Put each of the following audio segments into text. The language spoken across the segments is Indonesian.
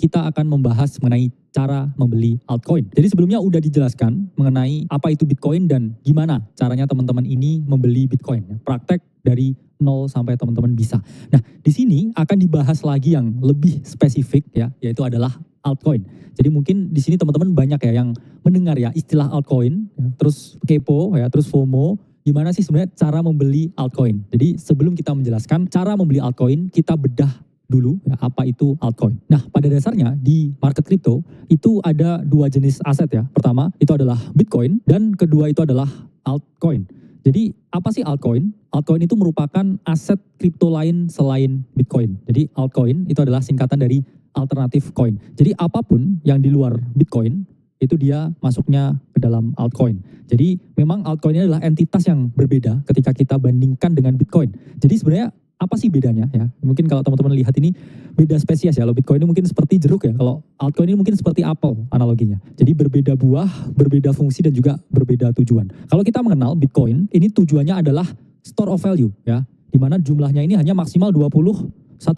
kita akan membahas mengenai cara membeli altcoin. Jadi sebelumnya udah dijelaskan mengenai apa itu Bitcoin dan gimana caranya teman-teman ini membeli Bitcoin. Praktek dari nol sampai teman-teman bisa. Nah, di sini akan dibahas lagi yang lebih spesifik ya, yaitu adalah altcoin. Jadi mungkin di sini teman-teman banyak ya yang mendengar ya istilah altcoin, ya, terus kepo ya, terus FOMO. Gimana sih sebenarnya cara membeli altcoin? Jadi sebelum kita menjelaskan cara membeli altcoin, kita bedah dulu ya, apa itu altcoin. Nah, pada dasarnya di market crypto itu ada dua jenis aset ya. Pertama itu adalah Bitcoin dan kedua itu adalah altcoin. Jadi apa sih altcoin? Altcoin itu merupakan aset kripto lain selain Bitcoin. Jadi altcoin itu adalah singkatan dari alternative coin. Jadi apapun yang di luar Bitcoin itu dia masuknya ke dalam altcoin. Jadi memang altcoin ini adalah entitas yang berbeda ketika kita bandingkan dengan Bitcoin. Jadi sebenarnya apa sih bedanya ya? Mungkin kalau teman-teman lihat ini beda spesies ya. Kalau Bitcoin ini mungkin seperti jeruk ya. Kalau altcoin ini mungkin seperti apel analoginya. Jadi berbeda buah, berbeda fungsi dan juga berbeda tujuan. Kalau kita mengenal Bitcoin, ini tujuannya adalah store of value ya. Di mana jumlahnya ini hanya maksimal 21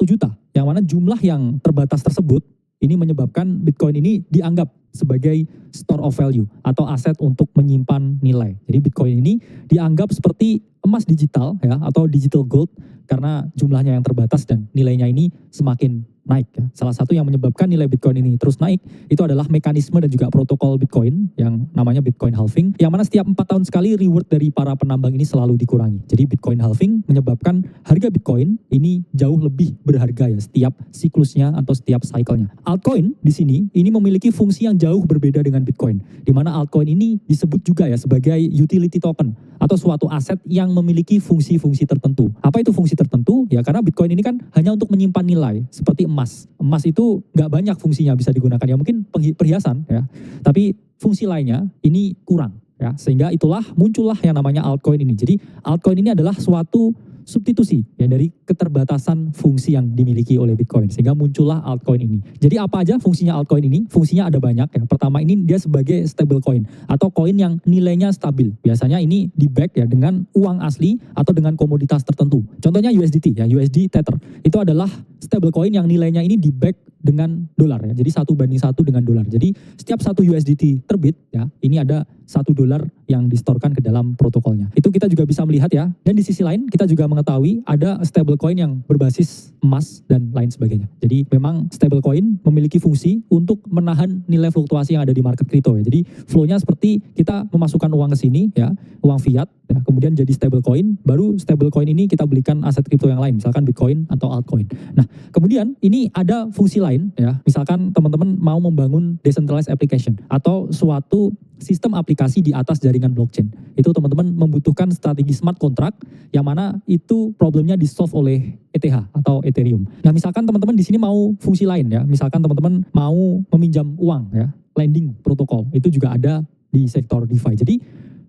juta. Yang mana jumlah yang terbatas tersebut ini menyebabkan Bitcoin ini dianggap sebagai store of value atau aset untuk menyimpan nilai. Jadi Bitcoin ini dianggap seperti emas digital ya atau digital gold karena jumlahnya yang terbatas dan nilainya ini semakin naik ya. Salah satu yang menyebabkan nilai Bitcoin ini terus naik itu adalah mekanisme dan juga protokol Bitcoin yang namanya Bitcoin halving, yang mana setiap 4 tahun sekali reward dari para penambang ini selalu dikurangi. Jadi Bitcoin halving menyebabkan harga Bitcoin ini jauh lebih berharga ya setiap siklusnya atau setiap cycle-nya. Altcoin di sini ini memiliki fungsi yang jauh berbeda dengan Bitcoin, di mana altcoin ini disebut juga ya sebagai utility token atau suatu aset yang memiliki fungsi-fungsi tertentu. Apa itu fungsi tertentu? Ya karena Bitcoin ini kan hanya untuk menyimpan nilai seperti emas. Emas itu nggak banyak fungsinya bisa digunakan ya, mungkin perhiasan ya. Tapi fungsi lainnya ini kurang ya. Sehingga itulah muncullah yang namanya altcoin ini. Jadi altcoin ini adalah suatu substitusi ya dari keterbatasan fungsi yang dimiliki oleh Bitcoin, sehingga muncullah altcoin ini. Jadi apa aja fungsinya altcoin ini? Fungsinya ada banyak ya. Pertama ini dia sebagai stable coin atau koin yang nilainya stabil. Biasanya ini di back ya dengan uang asli atau dengan komoditas tertentu. Contohnya USDT ya, USD Tether. Itu adalah stable coin yang nilainya ini di back dengan dolar ya. Jadi 1:1 dengan dolar. Jadi setiap 1 USDT terbit ya, ini ada $1 yang distorkan ke dalam protokolnya. Itu kita juga bisa melihat ya. Dan di sisi lain kita juga mengetahui ada stablecoin yang berbasis emas dan lain sebagainya. Jadi memang stablecoin memiliki fungsi untuk menahan nilai fluktuasi yang ada di market crypto ya. Jadi flow-nya seperti kita memasukkan uang ke sini ya, uang fiat ya, kemudian jadi stablecoin, baru stablecoin ini kita belikan aset kripto yang lain, misalkan Bitcoin atau altcoin. Nah, kemudian ini ada fungsi lain ya. Misalkan teman-teman mau membangun decentralized application atau suatu sistem aplikasi di atas jaringan blockchain. Itu teman-teman membutuhkan strategi smart contract yang mana itu problemnya di-solve oleh ETH atau Ethereum. Nah, misalkan teman-teman di sini mau fungsi lain ya. Misalkan teman-teman mau meminjam uang ya, lending protokol. Itu juga ada di sektor DeFi. Jadi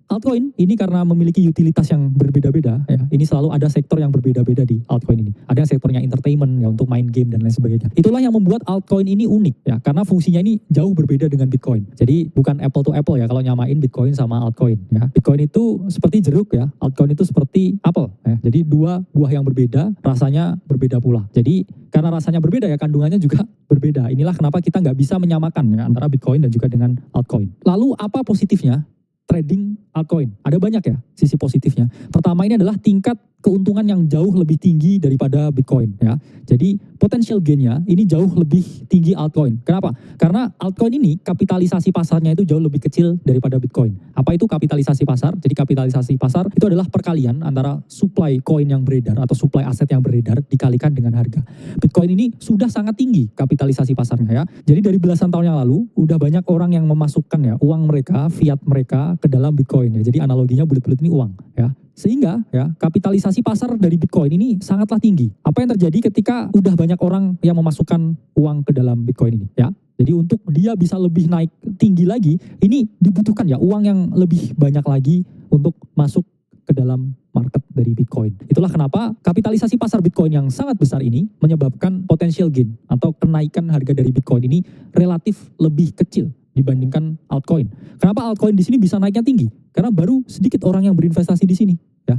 altcoin ini karena memiliki utilitas yang berbeda-beda ya. Ini selalu ada sektor yang berbeda-beda di altcoin ini. Ada yang sektornya entertainment ya untuk main game dan lain sebagainya. Itulah yang membuat altcoin ini unik ya, karena fungsinya ini jauh berbeda dengan Bitcoin. Jadi bukan apple to apple ya kalau nyamain Bitcoin sama altcoin ya. Bitcoin itu seperti jeruk ya, altcoin itu seperti apel ya. Jadi dua buah yang berbeda, rasanya berbeda pula. Jadi karena rasanya berbeda ya, kandungannya juga berbeda. Inilah kenapa kita nggak bisa menyamakan ya antara Bitcoin dan juga dengan altcoin. Lalu apa positifnya trading altcoin? Ada banyak ya sisi positifnya. Pertama ini adalah tingkat keuntungan yang jauh lebih tinggi daripada Bitcoin ya. Jadi potential gain-nya ini jauh lebih tinggi altcoin. Kenapa? Karena altcoin ini kapitalisasi pasarnya itu jauh lebih kecil daripada Bitcoin. Apa itu kapitalisasi pasar? Jadi kapitalisasi pasar itu adalah perkalian antara supply koin yang beredar atau supply aset yang beredar dikalikan dengan harga. Bitcoin ini sudah sangat tinggi kapitalisasi pasarnya ya. Jadi dari belasan tahun yang lalu udah banyak orang yang memasukkan ya uang mereka, fiat mereka ke dalam Bitcoin ya. Jadi analoginya bulat-bulat ini uang ya. Sehingga ya kapitalisasi pasar dari Bitcoin ini sangatlah tinggi. Apa yang terjadi ketika udah banyak orang yang memasukkan uang ke dalam Bitcoin ini ya. Jadi untuk dia bisa lebih naik tinggi lagi, ini dibutuhkan ya uang yang lebih banyak lagi untuk masuk ke dalam market dari Bitcoin. Itulah kenapa kapitalisasi pasar Bitcoin yang sangat besar ini menyebabkan potential gain atau kenaikan harga dari Bitcoin ini relatif lebih kecil dibandingkan altcoin. Kenapa altcoin di sini bisa naiknya tinggi? Karena baru sedikit orang yang berinvestasi di sini, ya.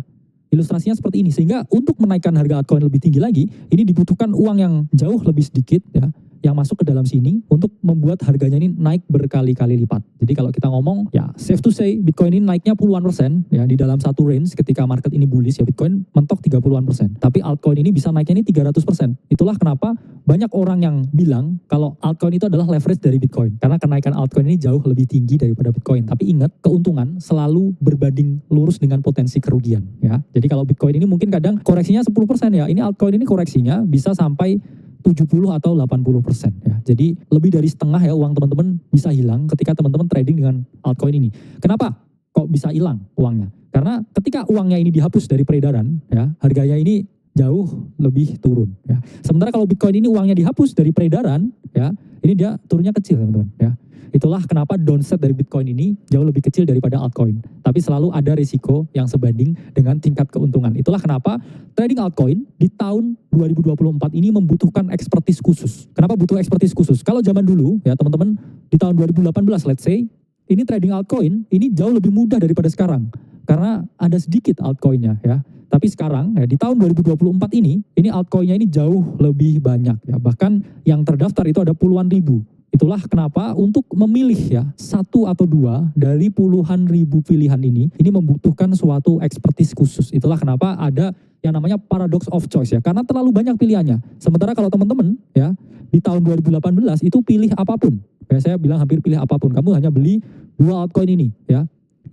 Ilustrasinya seperti ini. Sehingga untuk menaikkan harga altcoin lebih tinggi lagi, ini dibutuhkan uang yang jauh lebih sedikit, ya, yang masuk ke dalam sini untuk membuat harganya ini naik berkali-kali lipat. Jadi kalau kita ngomong ya safe to say Bitcoin ini naiknya puluhan persen ya di dalam satu range. Ketika market ini bullish ya Bitcoin mentok 30-an persen. Tapi altcoin ini bisa naiknya ini 300%. Itulah kenapa banyak orang yang bilang kalau altcoin itu adalah leverage dari Bitcoin. Karena kenaikan altcoin ini jauh lebih tinggi daripada Bitcoin. Tapi ingat, keuntungan selalu berbanding lurus dengan potensi kerugian ya. Jadi kalau Bitcoin ini mungkin kadang koreksinya 10% ya. Ini altcoin ini koreksinya bisa sampai 70 atau 80% ya. Jadi lebih dari setengah ya uang teman-teman bisa hilang ketika teman-teman trading dengan altcoin ini. Kenapa kok bisa hilang uangnya? Karena ketika uangnya ini dihapus dari peredaran ya, harganya ini jauh lebih turun ya. Sementara kalau Bitcoin ini uangnya dihapus dari peredaran ya, ini dia turunnya kecil teman-teman ya. Itulah kenapa downside dari Bitcoin ini jauh lebih kecil daripada altcoin. Tapi selalu ada risiko yang sebanding dengan tingkat keuntungan. Itulah kenapa trading altcoin di tahun 2024 ini membutuhkan ekspertis khusus. Kenapa butuh ekspertis khusus? Kalau zaman dulu ya teman-teman di tahun 2018 let's say, ini trading altcoin ini jauh lebih mudah daripada sekarang. Karena ada sedikit altcoinnya ya. Tapi sekarang ya, di tahun 2024 ini altcoinnya ini jauh lebih banyak ya. Bahkan yang terdaftar itu ada puluhan ribu. Itulah kenapa untuk memilih ya satu atau dua dari puluhan ribu pilihan ini membutuhkan suatu ekspertis khusus. Itulah kenapa ada yang namanya paradox of choice ya, karena terlalu banyak pilihannya. Sementara kalau teman-teman ya di tahun 2018 itu pilih apapun. Ya, saya bilang hampir pilih apapun. Kamu hanya beli 2 altcoin ini ya.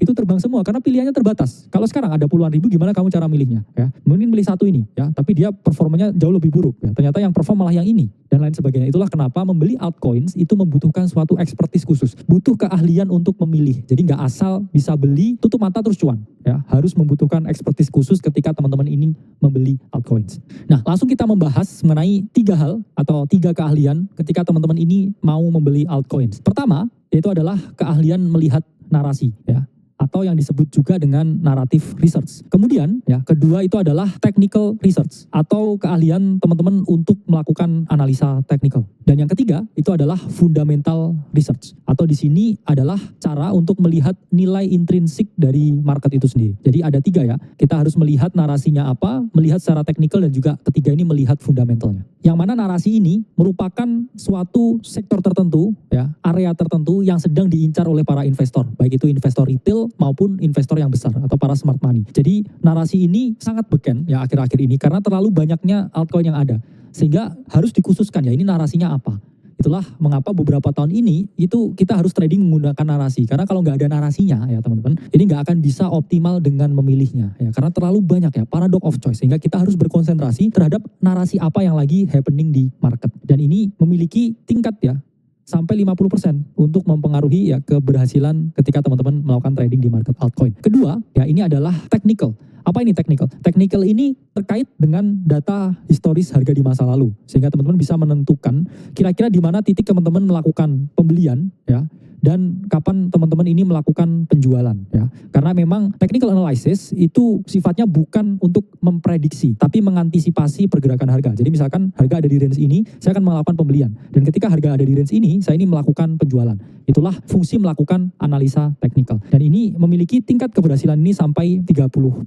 Itu terbang semua karena pilihannya terbatas. Kalau sekarang ada puluhan ribu, gimana kamu cara milihnya ya? Mungkin beli satu ini ya, tapi dia performanya jauh lebih buruk ya. Ternyata yang perform malah yang ini dan lain sebagainya. Itulah kenapa membeli altcoins itu membutuhkan suatu ekspertis khusus. Butuh keahlian untuk memilih. Jadi nggak asal bisa beli tutup mata terus cuan ya. Harus membutuhkan ekspertis khusus ketika teman-teman ini membeli altcoins. Nah, langsung kita membahas mengenai 3 hal atau 3 keahlian ketika teman-teman ini mau membeli altcoins. Pertama, yaitu adalah keahlian melihat narasi ya, atau yang disebut juga dengan narrative research. Kemudian ya kedua itu adalah technical research atau keahlian teman-teman untuk melakukan analisa teknikal. Dan yang ketiga itu adalah fundamental research atau di sini adalah cara untuk melihat nilai intrinsik dari market itu sendiri. Jadi ada 3 ya. Kita harus melihat narasinya apa, melihat secara teknikal dan juga ketiga ini melihat fundamentalnya. Yang mana narasi ini merupakan suatu sektor tertentu ya, area tertentu yang sedang diincar oleh para investor, baik itu investor retail maupun investor yang besar atau para smart money. Jadi narasi ini sangat beken ya akhir-akhir ini karena terlalu banyaknya altcoin yang ada. Sehingga harus dikhususkan ya ini narasinya apa. Itulah mengapa beberapa tahun ini itu kita harus trading menggunakan narasi. Karena kalau nggak ada narasinya ya teman-teman, ini nggak akan bisa optimal dengan memilihnya ya. Karena terlalu banyak ya paradox of choice. Sehingga kita harus berkonsentrasi terhadap narasi apa yang lagi happening di market. Dan ini memiliki tingkat ya sampai 50% untuk mempengaruhi ya keberhasilan ketika teman-teman melakukan trading di market altcoin. Kedua, ya ini adalah technical. Apa ini technical? Technical ini terkait dengan data historis harga di masa lalu. Sehingga teman-teman bisa menentukan kira-kira di mana titik teman-teman melakukan pembelian ya, dan kapan teman-teman ini melakukan penjualan ya. Karena memang technical analysis itu sifatnya bukan untuk memprediksi, tapi mengantisipasi pergerakan harga. Jadi misalkan harga ada di range ini, saya akan melakukan pembelian. Dan ketika harga ada di range ini, saya ini melakukan penjualan. Itulah fungsi melakukan analisa teknikal. Dan ini memiliki tingkat keberhasilan ini sampai 30%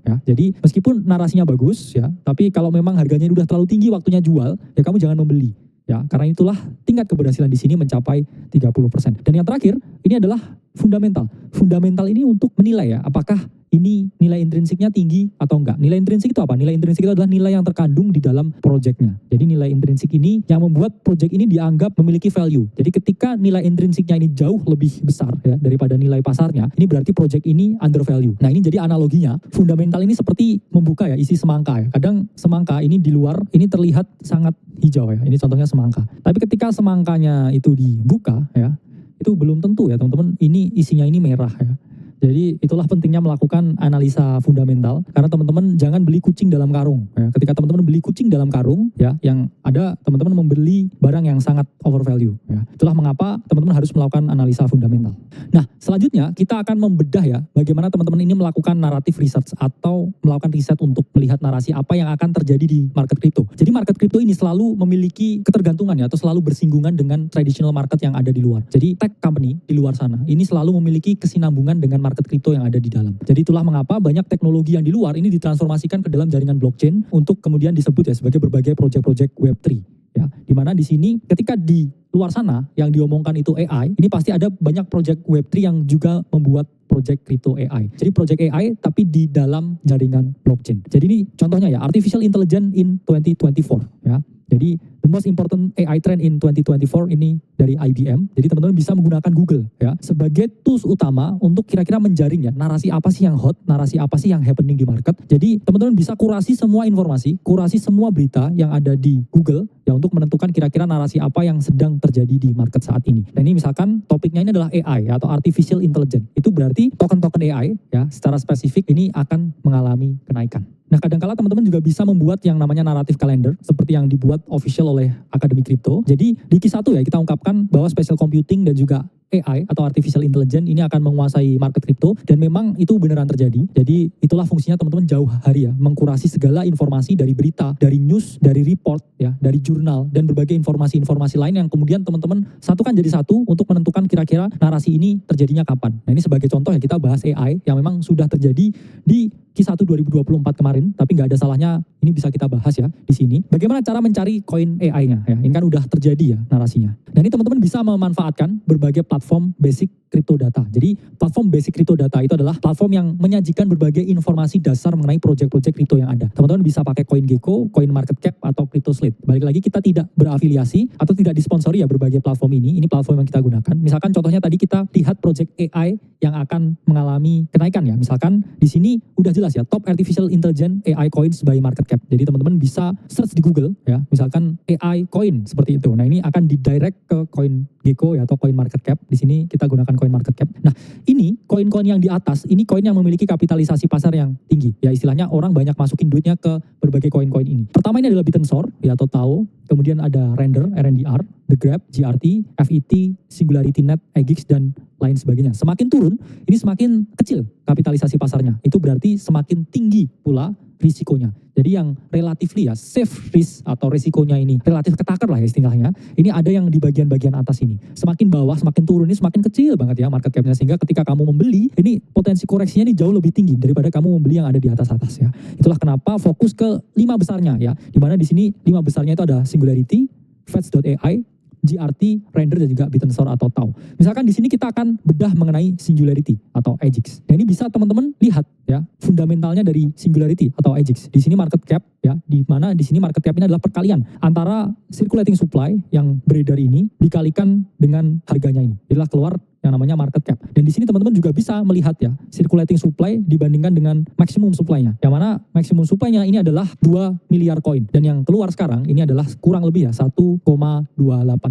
ya. Jadi meskipun narasinya bagus ya, tapi kalau memang harganya udah terlalu tinggi waktunya jual, ya kamu jangan membeli. Ya, karena itulah tingkat keberhasilan di sini mencapai 30%. Dan yang terakhir, ini adalah fundamental. Fundamental ini untuk menilai ya, apakah ini nilai intrinsiknya tinggi atau enggak. Nilai intrinsik itu apa? Nilai intrinsik itu adalah nilai yang terkandung di dalam projectnya. Jadi nilai intrinsik ini yang membuat project ini dianggap memiliki value. Jadi ketika nilai intrinsiknya ini jauh lebih besar ya daripada nilai pasarnya, ini berarti project ini under value. Nah ini jadi analoginya, fundamental ini seperti membuka ya isi semangka ya. Kadang semangka ini di luar ini terlihat sangat hijau ya. Ini contohnya semangka. Tapi ketika semangkanya itu dibuka ya, itu belum tentu ya teman-teman ini isinya ini merah ya. Jadi itulah pentingnya melakukan analisa fundamental karena teman-teman jangan beli kucing dalam karung ya. Ketika teman-teman beli kucing dalam karung ya, yang ada teman-teman membeli barang yang sangat overvalue ya. Itulah mengapa teman-teman harus melakukan analisa fundamental. Nah, selanjutnya kita akan membedah ya bagaimana teman-teman ini melakukan narrative research atau melakukan riset untuk melihat narasi apa yang akan terjadi di market crypto. Jadi market crypto ini selalu memiliki ketergantungan ya atau selalu bersinggungan dengan traditional market yang ada di luar. Jadi tech company di luar sana ini selalu memiliki kesinambungan dengan market crypto yang ada di dalam. Jadi itulah mengapa banyak teknologi yang di luar ini ditransformasikan ke dalam jaringan blockchain untuk kemudian disebut ya sebagai berbagai project-project Web3. ya. Dimana di sini ketika di luar sana yang diomongkan itu AI, ini pasti ada banyak project Web3 yang juga membuat project crypto AI. Jadi project AI tapi di dalam jaringan blockchain. Jadi ini contohnya ya, artificial intelligence in 2024 ya. Jadi the most important AI trend in 2024 ini dari IBM. Jadi teman-teman bisa menggunakan Google ya sebagai tools utama untuk kira-kira menjaring ya narasi apa sih yang hot, narasi apa sih yang happening di market. Jadi teman-teman bisa kurasi semua informasi, kurasi semua berita yang ada di Google ya untuk menentukan kira-kira narasi apa yang sedang terjadi di market saat ini. Dan ini misalkan topiknya ini adalah AI atau artificial intelligence. Itu berarti token-token AI ya secara spesifik ini akan mengalami kenaikan. Nah, kadang-kala teman-teman juga bisa membuat yang namanya naratif calendar seperti yang dibuat official oleh Akademi Kripto. Jadi di Q1 ya kita ungkapkan bahwa spatial computing dan juga AI atau artificial intelligence ini akan menguasai market kripto dan memang itu beneran terjadi. Jadi itulah fungsinya teman-teman jauh hari ya, mengkurasi segala informasi dari berita, dari news, dari report ya, dari jurnal dan berbagai informasi-informasi lain yang kemudian teman-teman satukan jadi satu untuk menentukan kira-kira narasi ini terjadinya kapan. Nah, ini sebagai contoh ya kita bahas AI yang memang sudah terjadi di Q1 2024 kemarin, tapi nggak ada salahnya ini bisa kita bahas ya di sini. Bagaimana cara mencari koin AI-nya ya? Ini kan udah terjadi ya narasinya. Dan ini teman-teman bisa memanfaatkan berbagai platform basic crypto data. Jadi platform basic crypto data itu adalah platform yang menyajikan berbagai informasi dasar mengenai project-project crypto yang ada. Teman-teman bisa pakai CoinGecko, CoinMarketCap atau CryptoSlate. Balik lagi kita tidak berafiliasi atau tidak disponsori ya berbagai platform ini. Ini platform yang kita gunakan. Misalkan contohnya tadi kita lihat project AI yang akan mengalami kenaikan ya. Misalkan di sini udah jelas ya top artificial intelligence AI coins by market cap. Jadi teman-teman bisa search di Google ya. Misalkan AI coin seperti itu. Nah, ini akan didirect ke CoinGecko ya atau CoinMarketCap. Di sini kita gunakan CoinMarketCap. Nah, ini koin-koin yang di atas, ini koin yang memiliki kapitalisasi pasar yang tinggi. Ya istilahnya orang banyak masukin duitnya ke berbagai koin-koin ini. Pertama ini adalah Bitensor ya atau TAO. Kemudian ada Render, RNDR, The Grab, GRT, FET, Singularity Net, EGX, dan lain sebagainya. Semakin turun, ini semakin kecil kapitalisasi pasarnya. Itu berarti semakin tinggi pula risikonya. Jadi yang relatively ya safe risk atau risikonya ini relatif ketakar lah ya istilahnya. Ini ada yang di bagian-bagian atas ini. Semakin bawah, semakin turun ini semakin kecil banget ya market cap-nya. Sehingga ketika kamu membeli, ini potensi koreksinya ini jauh lebih tinggi daripada kamu membeli yang ada di atas-atas ya. Itulah kenapa fokus ke 5 besarnya ya. Dimana di sini 5 besarnya itu ada Singularity, Fetch.ai, GRT, Render, dan juga Bitensor atau TAO. Misalkan di sini kita akan bedah mengenai Singularity atau EGX. Nah, ini bisa teman-teman lihat ya fundamentalnya dari Singularity atau EGX. Di sini market cap ya, di mana di sini market cap ini adalah perkalian antara circulating supply yang beredar ini dikalikan dengan harganya ini. Inilah keluar yang namanya market cap. Dan di sini teman-teman juga bisa melihat ya circulating supply dibandingkan dengan maximum supply-nya. Yang mana maximum supply-nya ini adalah 2 miliar koin. Dan yang keluar sekarang ini adalah kurang lebih ya 1,28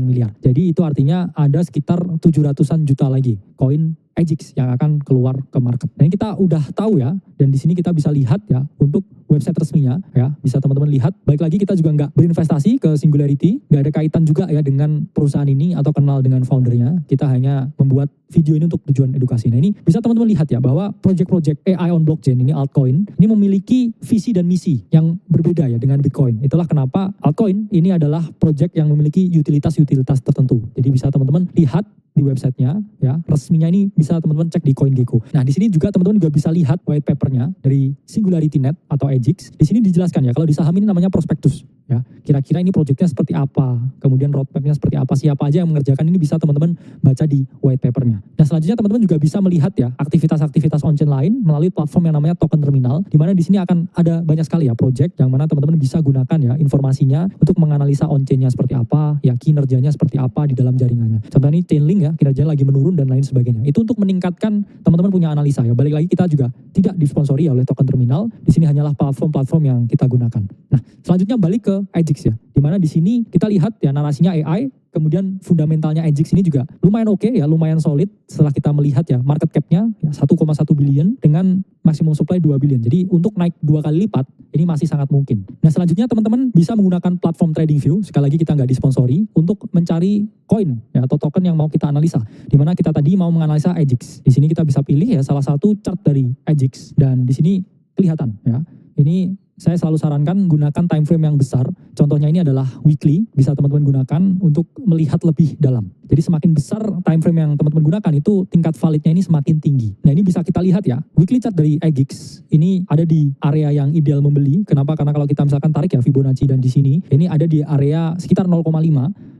miliar. Jadi itu artinya ada sekitar 700-an juta lagi koin EGX yang akan keluar ke market. Nah, ini kita udah tahu ya, dan di sini kita bisa lihat ya untuk website resminya ya, bisa teman-teman lihat. Baik lagi kita juga nggak berinvestasi ke Singularity, nggak ada kaitan juga ya dengan perusahaan ini atau kenal dengan foundernya. Kita hanya membuat video ini untuk tujuan edukasi. Nah, ini bisa teman-teman lihat ya bahwa project-project AI on blockchain ini altcoin ini memiliki visi dan misi yang berbeda ya dengan Bitcoin. Itulah kenapa altcoin ini adalah project yang memiliki utilitas-utilitas tertentu. Jadi bisa teman-teman lihat di websitenya ya, resminya ini bisa teman-teman cek di CoinGecko. Nah, di sini juga teman-teman juga bisa lihat white papernya dari Singularity Net atau EGX. Di sini dijelaskan ya, kalau di saham ini namanya prospektus ya. Kira-kira ini projectnya seperti apa, kemudian roadmapnya seperti apa, siapa aja yang mengerjakan ini bisa teman-teman baca di white papernya. Nah, selanjutnya teman-teman juga bisa melihat ya aktivitas-aktivitas on-chain lain melalui platform yang namanya token terminal, di mana di sini akan ada banyak sekali ya project yang mana teman-teman bisa gunakan ya informasinya untuk menganalisa on-chain-nya seperti apa, ya kinerjanya seperti apa di dalam jaringannya. Contohnya ini Chainlink ya, kinerjanya lagi menurun dan lain sebagainya. Itu untuk meningkatkan teman-teman punya analisa ya. Balik lagi kita juga tidak disponsori oleh token terminal. Di sini hanyalah platform-platform yang kita gunakan. Nah, selanjutnya balik ke EGX ya. Di mana di sini kita lihat ya narasinya AI, kemudian fundamentalnya EGX ini juga lumayan oke ya, lumayan solid setelah kita melihat ya market cap-nya ya 1,1 billion dengan maksimum supply 2 billion. Jadi untuk naik 2 kali lipat ini masih sangat mungkin. Nah, selanjutnya teman-teman bisa menggunakan platform TradingView. Sekali lagi kita nggak disponsori untuk mencari koin ya atau token yang mau kita analisa. Di mana kita tadi mau menganalisa EGX. Di sini kita bisa pilih ya salah satu chart dari EGX dan di sini kelihatan ya. Ini saya selalu sarankan gunakan time frame yang besar. Contohnya ini adalah weekly, bisa teman-teman gunakan untuk melihat lebih dalam. Jadi semakin besar time frame yang teman-teman gunakan itu tingkat validnya ini semakin tinggi. Nah ini bisa kita lihat ya, weekly chart dari EGX ini ada di area yang ideal membeli. Kenapa? Karena kalau kita misalkan tarik ya Fibonacci dan di sini, ini ada di area sekitar 0,5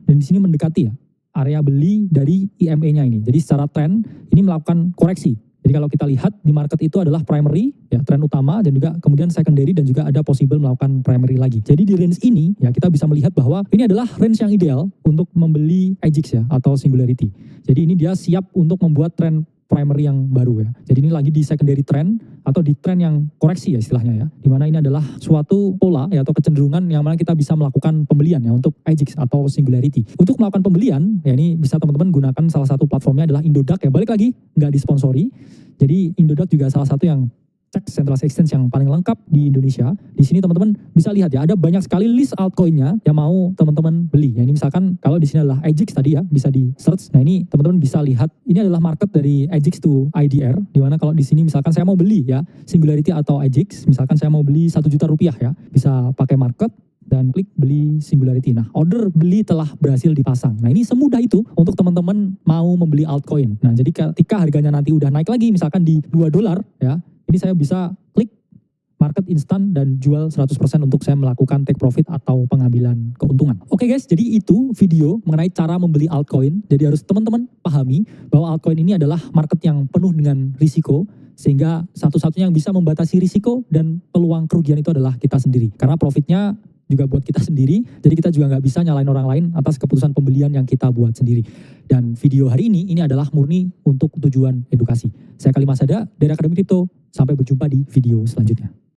dan di sini mendekati ya area beli dari EMA-nya ini. Jadi secara tren ini melakukan koreksi. Jadi kalau kita lihat di market itu adalah primary, ya tren utama dan juga kemudian secondary dan juga ada possible melakukan primary lagi. Jadi di range ini ya kita bisa melihat bahwa ini adalah range yang ideal untuk membeli EGX ya atau Singularity. Jadi ini dia siap untuk membuat tren primary yang baru ya. Jadi ini lagi di secondary trend atau di tren yang koreksi ya istilahnya ya. Dimana ini adalah suatu pola ya atau kecenderungan yang mana kita bisa melakukan pembelian ya untuk EGX atau Singularity. Untuk melakukan pembelian ya ini bisa teman-teman gunakan salah satu platformnya adalah Indodax ya. Balik lagi nggak disponsori. Jadi Indodax juga salah satu yang cek centralized exchange yang paling lengkap di Indonesia. Di sini teman-teman bisa lihat ya, ada banyak sekali list altcoinnya yang mau teman-teman beli. Ya ini misalkan kalau di sini adalah EGX tadi ya, bisa di search. Nah ini teman-teman bisa lihat, ini adalah market dari EGX to IDR. Dimana kalau di sini misalkan saya mau beli ya, Singularity atau EGX, misalkan saya mau beli 1 juta rupiah ya, bisa pakai market dan klik beli Singularity. Nah, order beli telah berhasil dipasang. Nah, ini semudah itu untuk teman-teman mau membeli altcoin. Nah, jadi ketika harganya nanti udah naik lagi, misalkan di $2 ya, ini saya bisa klik market instan dan jual 100% untuk saya melakukan take profit atau pengambilan keuntungan. Oke guys, jadi itu video mengenai cara membeli altcoin. Jadi harus teman-teman pahami bahwa altcoin ini adalah market yang penuh dengan risiko, sehingga satu-satunya yang bisa membatasi risiko dan peluang kerugian itu adalah kita sendiri. Karena profitnya juga buat kita sendiri, jadi kita juga nggak bisa nyalain orang lain atas keputusan pembelian yang kita buat sendiri. Dan video hari ini adalah murni untuk tujuan edukasi. Saya Khalil Masada dari Akademi Kripto, sampai berjumpa di video selanjutnya.